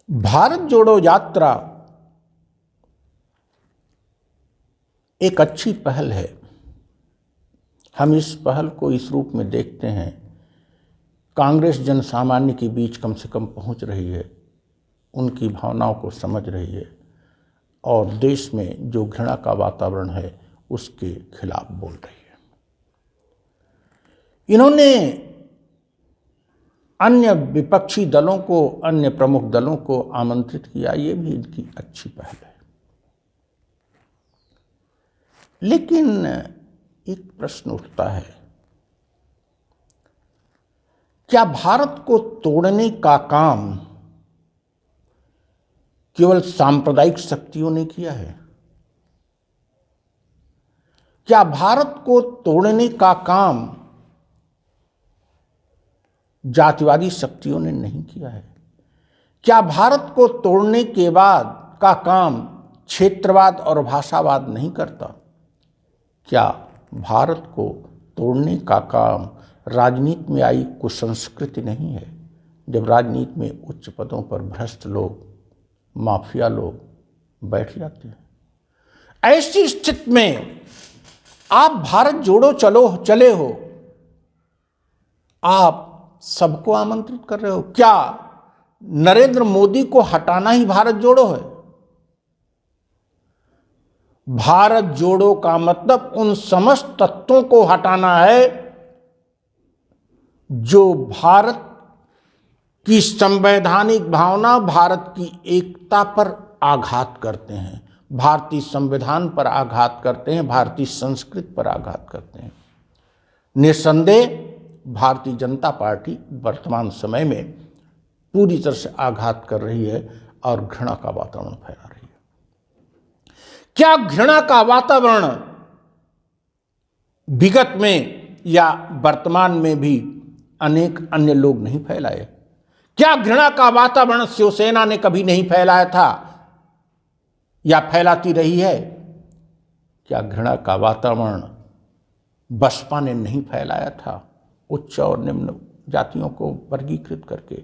भारत जोड़ो यात्रा एक अच्छी पहल है। हम इस पहल को इस रूप में देखते हैं, कांग्रेस जनसामान्य के बीच कम से कम पहुंच रही है, उनकी भावनाओं को समझ रही है और देश में जो घृणा का वातावरण है उसके खिलाफ बोल रही है। इन्होंने अन्य विपक्षी दलों को, अन्य प्रमुख दलों को आमंत्रित किया, ये भी इनकी अच्छी पहल है। लेकिन एक प्रश्न उठता है, क्या भारत को तोड़ने का काम केवल सांप्रदायिक शक्तियों ने किया है? क्या भारत को तोड़ने का काम जातिवादी शक्तियों ने नहीं किया है? क्या भारत को तोड़ने के बाद का काम क्षेत्रवाद और भाषावाद नहीं करता? क्या भारत को तोड़ने का काम राजनीति में आई कुसंस्कृति नहीं है, जब राजनीति में उच्च पदों पर भ्रष्ट लोग, माफिया लोग बैठ जाते हैं? ऐसी स्थिति में आप भारत जोड़ो चले हो, आप सबको आमंत्रित कर रहे हो। क्या नरेंद्र मोदी को हटाना ही भारत जोड़ो है? भारत जोड़ो का मतलब उन समस्त तत्वों को हटाना है जो भारत की संवैधानिक भावना, भारत की एकता पर आघात करते हैं, भारतीय संविधान पर आघात करते हैं, भारतीय संस्कृति पर आघात करते हैं। निस्संदेह भारतीय जनता पार्टी वर्तमान समय में पूरी तरह से आघात कर रही है और घृणा का वातावरण फैला रही है। क्या घृणा का वातावरण विगत में या वर्तमान में भी अनेक अन्य लोग नहीं फैलाए? क्या घृणा का वातावरण शिवसेना ने कभी नहीं फैलाया था या फैलाती रही है? क्या घृणा का वातावरण बसपा ने नहीं फैलाया था, उच्च और निम्न जातियों को वर्गीकृत करके?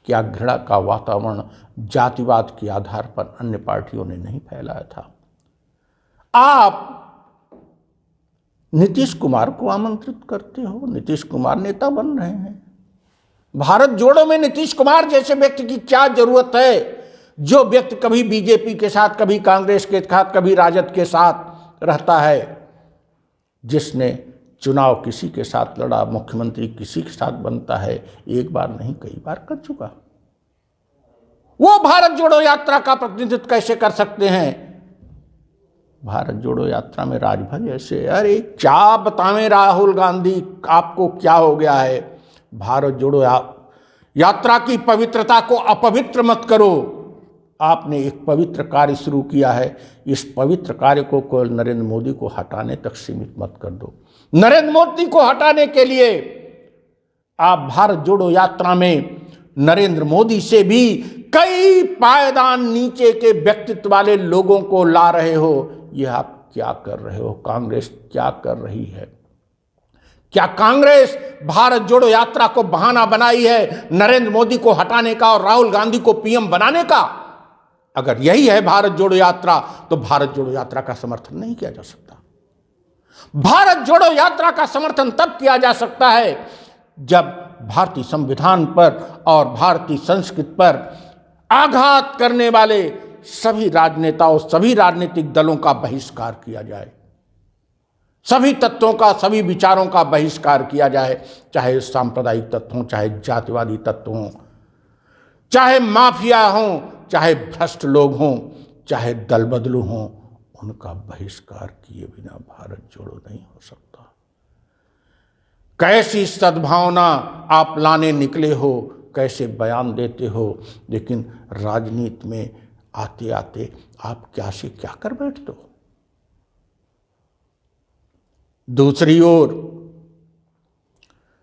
क्या घृणा का वातावरण जातिवाद के आधार पर अन्य पार्टियों ने नहीं फैलाया था? आप नीतीश कुमार को आमंत्रित करते हो, नीतीश कुमार नेता बन रहे हैं। भारत जोड़ो में नीतीश कुमार जैसे व्यक्ति की क्या जरूरत है, जो व्यक्ति कभी बीजेपी के साथ, कभी कांग्रेस के साथ, कभी राजद के साथ रहता है, जिसने चुनाव किसी के साथ लड़ा, मुख्यमंत्री किसी के साथ बनता है, एक बार नहीं कई बार कर चुका। वो भारत जोड़ो यात्रा का प्रतिनिधित्व कैसे कर सकते हैं? भारत जोड़ो यात्रा में राजभर जैसे, अरे क्या बतावें राहुल गांधी, आपको क्या हो गया है? भारत जोड़ो यात्रा की पवित्रता को अपवित्र मत करो। आपने एक पवित्र कार्य शुरू किया है, इस पवित्र कार्य को केवल नरेंद्र मोदी को हटाने तक सीमित मत कर दो। नरेंद्र मोदी को हटाने के लिए आप भारत जोड़ो यात्रा में नरेंद्र मोदी से भी कई पायदान नीचे के व्यक्तित्व वाले लोगों को ला रहे हो। यह आप क्या कर रहे हो? कांग्रेस क्या कर रही है? क्या कांग्रेस भारत जोड़ो यात्रा को बहाना बनाई है नरेंद्र मोदी को हटाने का और राहुल गांधी को पीएम बनाने का? अगर यही है भारत जोड़ो यात्रा, तो भारत जोड़ो यात्रा का समर्थन नहीं किया जा सकता। भारत जोड़ो यात्रा का समर्थन तब किया जा सकता है जब भारतीय संविधान पर और भारतीय संस्कृति पर आघात करने वाले सभी राजनेताओं, सभी राजनीतिक दलों का बहिष्कार किया जाए, सभी तत्वों का, सभी विचारों का बहिष्कार किया जाए, चाहे सांप्रदायिक तत्व हों, चाहे जातिवादी तत्व हों, चाहे माफिया हों, चाहे भ्रष्ट लोग हों, चाहे दल बदलू हों, उनका बहिष्कार किए बिना भारत जोड़ो नहीं हो सकता। कैसी सद्भावना आप लाने निकले हो, कैसे बयान देते हो, लेकिन राजनीति में आते आते आप क्या से क्या कर बैठते हो। दूसरी ओर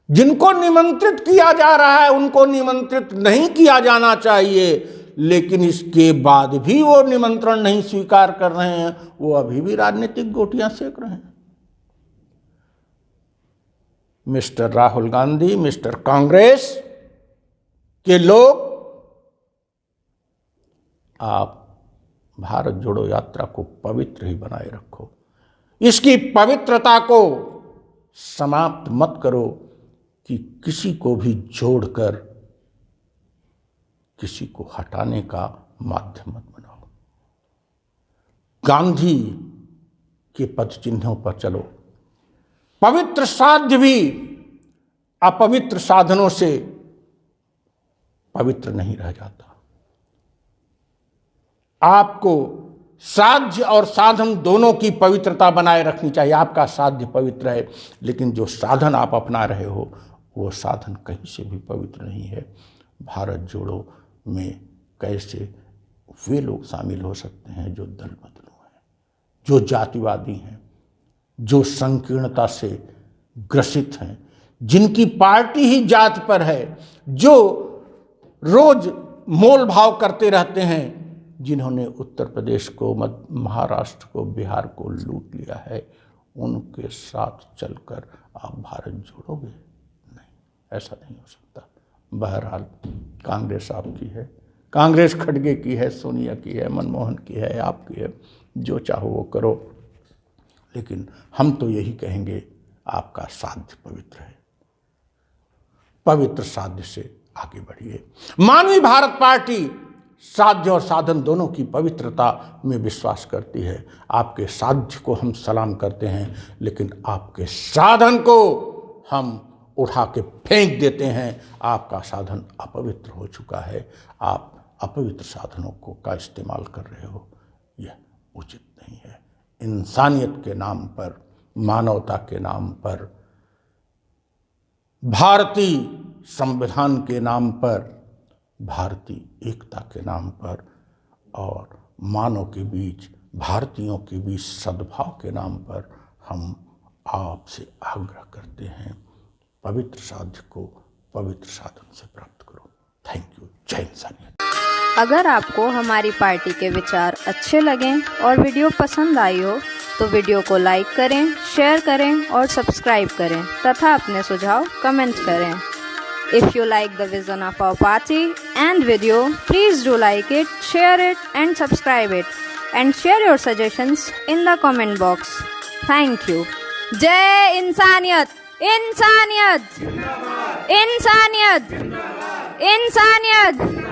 जिनको निमंत्रित किया जा रहा है उनको निमंत्रित नहीं किया जाना चाहिए, लेकिन इसके बाद भी वो निमंत्रण नहीं स्वीकार कर रहे हैं, वो अभी भी राजनीतिक गोटियां सेक रहे हैं। मिस्टर राहुल गांधी, मिस्टर कांग्रेस के लोग आप भारत जोड़ो यात्रा को पवित्र ही बनाए रखो। इसकी पवित्रता को समाप्त मत करो कि किसी को भी जोड़कर किसी को हटाने का माध्यम मत बनाओ। गांधी के पद चिन्हों पर चलो। पवित्र साध्य भी अपवित्र साधनों से पवित्र नहीं रह जाता। आपको साध्य और साधन दोनों की पवित्रता बनाए रखनी चाहिए। आपका साध्य पवित्र है, लेकिन जो साधन आप अपना रहे हो वो साधन कहीं से भी पवित्र नहीं है। भारत जोड़ो में कैसे वे लोग शामिल हो सकते हैं जो दल बदलू हैं, जो जातिवादी हैं, जो संकीर्णता से ग्रसित हैं, जिनकी पार्टी ही जात पर है, जो रोज मोल भाव करते रहते हैं, जिन्होंने उत्तर प्रदेश को, महाराष्ट्र को, बिहार को लूट लिया है, उनके साथ चलकर आप भारत जोड़ोगे? नहीं, ऐसा नहीं हो सकता। बहरहाल कांग्रेस आपकी है, कांग्रेस खड़गे की है, सोनिया की है, मनमोहन की है, आपकी है, जो चाहो वो करो, लेकिन हम तो यही कहेंगे आपका साध्य पवित्र है। पवित्र साध्य से आगे बढ़िए। मानवीय भारत पार्टी साध्य और साधन दोनों की पवित्रता में विश्वास करती है। आपके साध्य को हम सलाम करते हैं, लेकिन आपके साधन को हम उठा के फेंक देते हैं। आपका साधन अपवित्र हो चुका है। आप अपवित्र साधनों का इस्तेमाल कर रहे हो, यह उचित नहीं है। इंसानियत के नाम पर, मानवता के नाम पर, भारतीय संविधान के नाम पर, भारतीय एकता के नाम पर और मानव के बीच, भारतीयों के बीच सद्भाव के नाम पर हम आपसे आग्रह करते हैं, पवित्र साध्य को पवित्र साधन से प्राप्त करो। Thank you. जय इंसानियत। अगर आपको हमारी पार्टी के विचार अच्छे लगें और वीडियो पसंद आई हो तो वीडियो को लाइक करें, शेयर करें और सब्सक्राइब करें तथा अपने सुझाव कमेंट करें। If you like the vision of our party and video, please do like it, share it and subscribe it and share your suggestions in the comment box. Thank you. जय इंसानियत, इंसानियत, इंसानियत, इंसानियत।